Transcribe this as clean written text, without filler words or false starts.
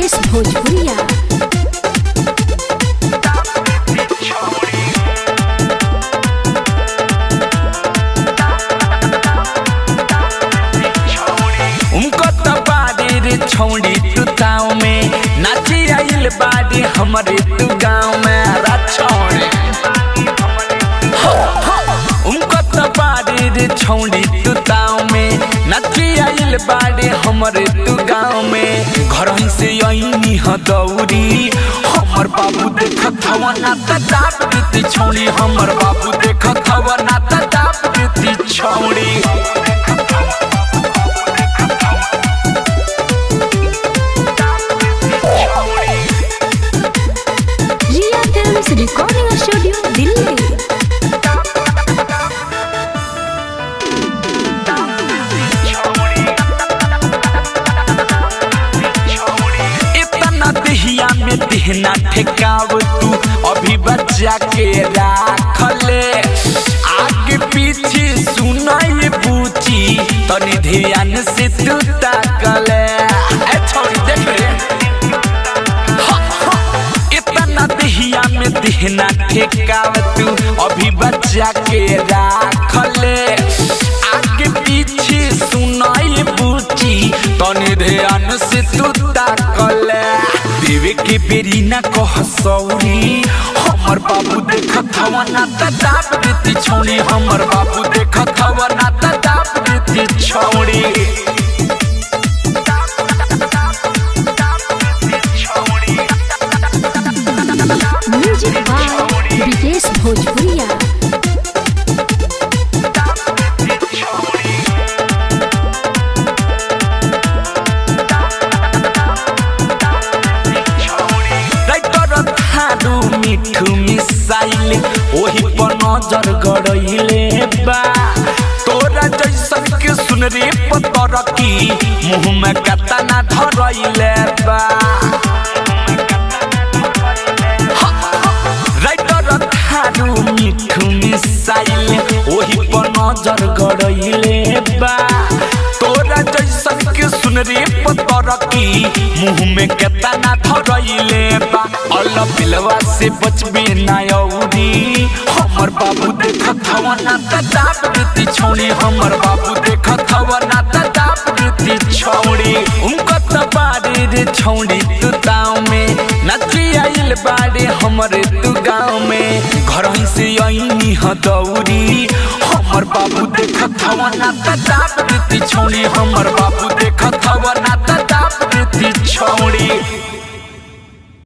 विकेश भोजपुरिया। छौड़ी तू गाँव में नाची आइल बाड़ी हमारे तू गाँव में छौड़ी उनको तो बाड़ी रे छौड़ी तू गाँव में नाची आइल बाड़ी हमारे तू गाँव में घर से आईनी ह दौरी हमर बाबू देखत हवा नाता दाप देती छौड़ी हमर बाबू देखत हवा नाता दाप देती छौड़ी। Recording studio Delhi. इतना दहिया में देहना ठेकाव तू अभी बच्चा के राख ले आगे पीछे सुना ये पूछी तनी ध्यान से तू ताकले छोड़ी देख रे दहिया में देहना ठेकाव तू अभी बच्चा के राख ले आगे पीछे सुनाई पूछी तनी ध्यान से तू ताकले देवे के बेरी ना कह सौरी हमर बाबू देखत हवा नाता दाप देती छौड़ी हमर बाबू देखत हवा नाता दाप देती छौड़ी। म्यूजिक बाय विकेश भोजपुरिया। मिठू मिसाइल ओही पर नजर गड़इले बा तोरा जैसन के सुन रे पतर की मुँह में कता ना धरइले बा मिठू मिसाइल ओही पर नजर गड़इले बा तोरा जैसन के सुन रे पतर की मुँह में केता ना धरइले बा अल्लाह पिलवा से बचबे ना औरी हमर बाबू देखत हवा नाता दाप देती छौड़ी हमर बाबू देखत हवा नाता दाप देती छौड़ी। उनको तो बाड़ी रे छौड़ी तू गाँव में नाची आइल बाड़ी हमरे तू गाँव में घर से आईनी ह दौरी हमर बाबू देखत हवा नाता दाप देती छौड़ी हमर बाबू